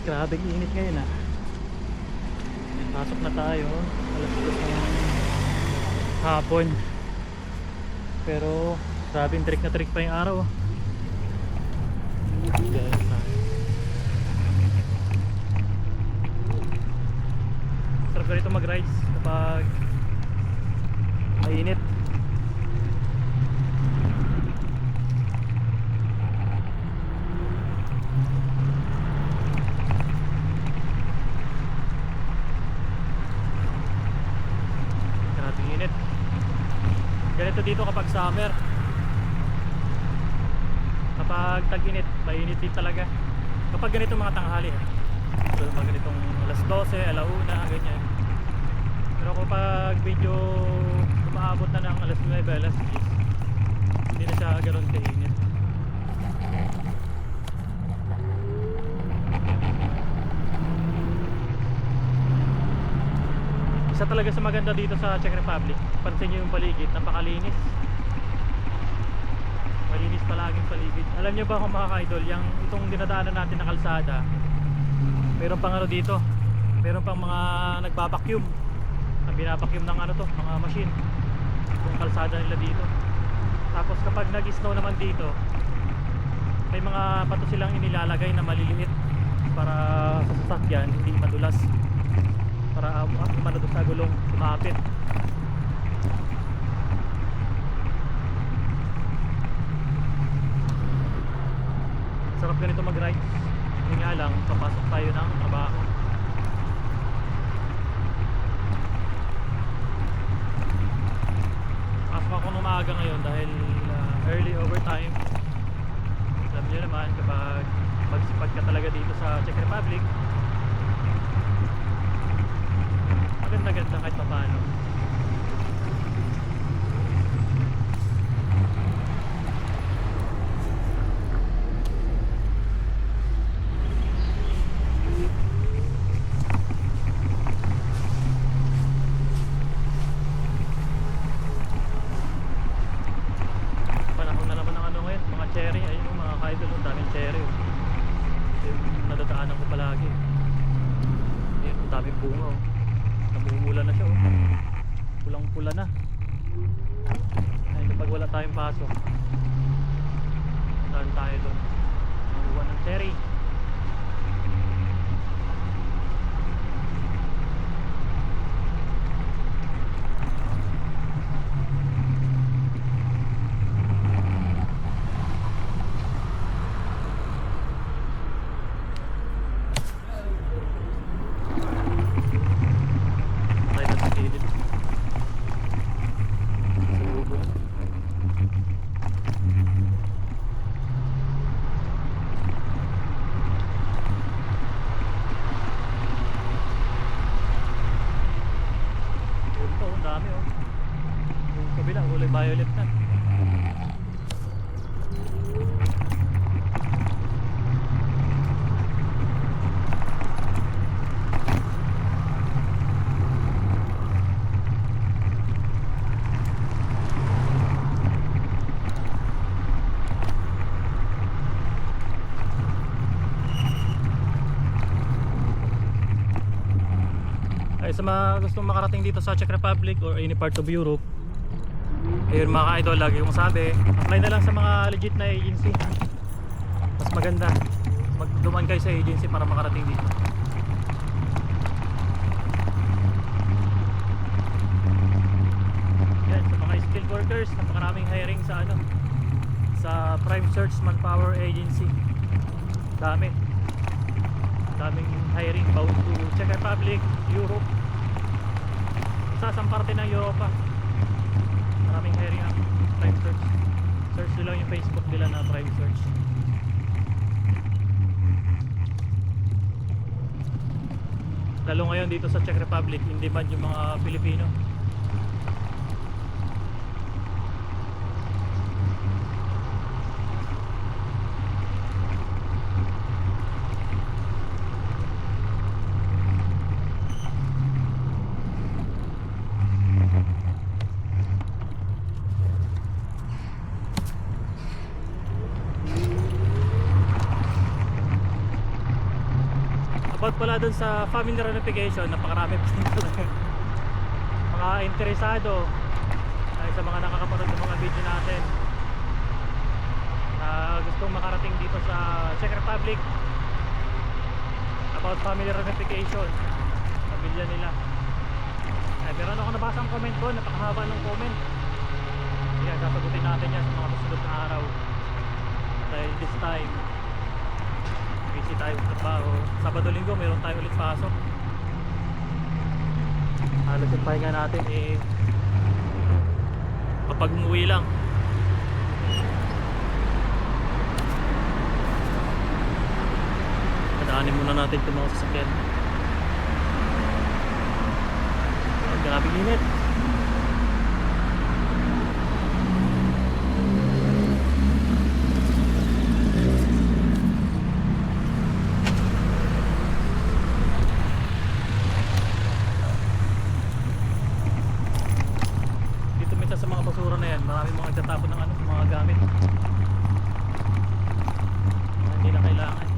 Grabing init ngayon ah. Pasok na tayo. Alas 2 ng hapon. Pero grabing trick na trick pa yung araw. Diyan tayo. Sarap ganito mag-rides kapag mainit. Grabing init. Ganito dito kapag summer. Kapag tag-init, mainit din talaga. Kapag ganito mga tanghali so, kapag ganitong alas 12, alauna, ganyan. Pero kapag medyo umaabot na ng alas 9, alas 10, hindi na siya ganoon kainit. Isa talaga sa maganda dito sa Czech Republic, pansin nyo yung paligid, napakalinis. Malinis palaging paligid. Alam nyo ba kung mga ka-idol, itong dinadaanan natin na kalsada, meron pang ano dito, meron pang mga nagbabacuum, ang binabacuum ng ano to, mga machine, yung kalsada nila dito. Tapos kapag nag-snow naman dito, may mga pato silang inilalagay na maliliit para sa sasakyan hindi madulas, para umano doon sa gulong, sumapit. Sarap ganito mag-ride. Yun nga lang, papasok tayo ng trabaho. Pasok ako ng maaga ngayon dahil early overtime. Alam nyo naman, kapag magsipag ka talaga dito sa Czech Republic, maganda-ganda kahit paano. Panahon na naman ng ano ngayon, mga cherry. Ayun yung mga ka-idol, ang daming cherry. Yung nadadaanan ko palagi. Ayun, ang daming bunga. Namumula na siya. Pulang-pula na. Ayun, kapag wala tayong pasok, saan tayo doon? Mamuha ng cherry. Tayo na sa kilid. Sa lubong. Yun po, ang dami oh. Yung kabila, kulay violet na. Ay, sa mga gustong makarating dito sa Czech Republic or any part of Europe, ayun mga ka-idol, lagi kong sabi, apply na lang sa mga legit na agency. Mas maganda magduman kayo sa agency para makarating dito. Yan, sa mga skilled workers, napakaraming hiring sa ano, sa Prime Search Manpower Agency. Daming hiring bound to Czech Republic, Europe, sa isang parte ng Europa. Maraming hiring ang Prime Search. Search nyo lang yung Facebook nila na Prime Search. Lalo ngayon dito sa Czech Republic, in demand yung mga Pilipino. About pala dun sa family reunification, napakarami pa rin talaga mga interesado ay sa mga nakakapanood ng mga video natin na gustong makarating dito sa Czech Republic about family reunification, pamilya nila. Ay, meron ako nabasang comment doon, napakahaba ng comment. Kaya sasagutin natin yan sa mga susunod na araw dahil this time busy tayo sa trabaho. Sabado linggo meron tayo ulit pasok. Halos yung pahinga natin kapag umuwi lang. Padaanin muna natin itong mga sasakyan. Grabe init. Sa mga basura na yan, maraming mga nagtatapon ng mga gamit mga hindi na kailangan.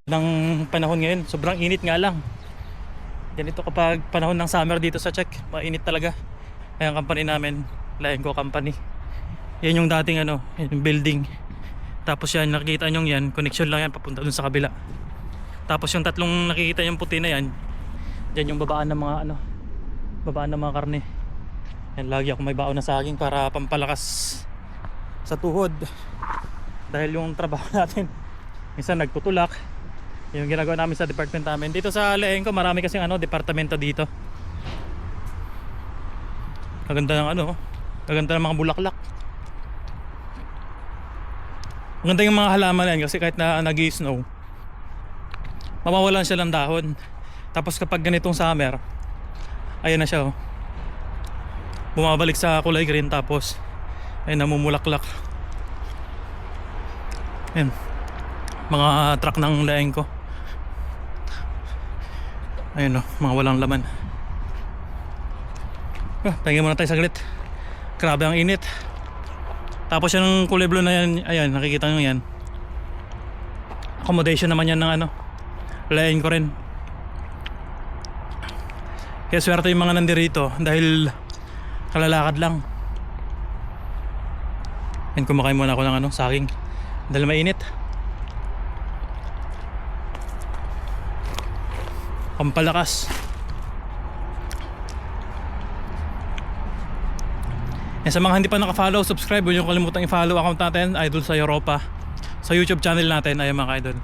ng panahon ngayon. Sobrang init nga lang. Ganito kapag panahon ng summer dito sa Czech, mainit talaga. Kaya ang company namin, Leenco Company. Yan yung dating ano, yung building. Tapos yan, nakikita nyo yan, connection lang yan papunta dun sa kabila. Tapos yung tatlong nakikita yung puti na yan, dyan yung babaan ng mga ano, babaan ng mga karne. Yan, lagi ako may baon na saging para pampalakas sa tuhod. Dahil yung trabaho natin, minsan nagtutulak. Yung ginagawa namin sa department namin. Dito sa Leenco, marami kasing ano, departamento dito. Maganda ng ano, maganda ng mga bulaklak. Maganda yung mga halaman yan kasi kahit na nag-i-snow, mawawalan siya ng dahon. Tapos kapag ganitong summer, ayan na siya oh. Bumabalik sa kulay green tapos ay namumulaklak. Ayan, mga truck ng Leenco. Ayun oh, mga walang laman. Tingin muna tayo saglit. Grabe ang init. Tapos yung kulay blue na yan, ayan, nakikita nyo yan. Accommodation naman yan ng ano, Leenco rin. Kaya swerte yung mga nandirito dahil kalalakad lang. Yan, kumakain muna ako ng ano, saging dahil mainit. Pampalakas. Yan, sa mga hindi pa naka-follow, subscribe. Huwag niyo kalimutang i-follow account natin, Idol sa Europa. Sa YouTube channel natin, ayun mga idol.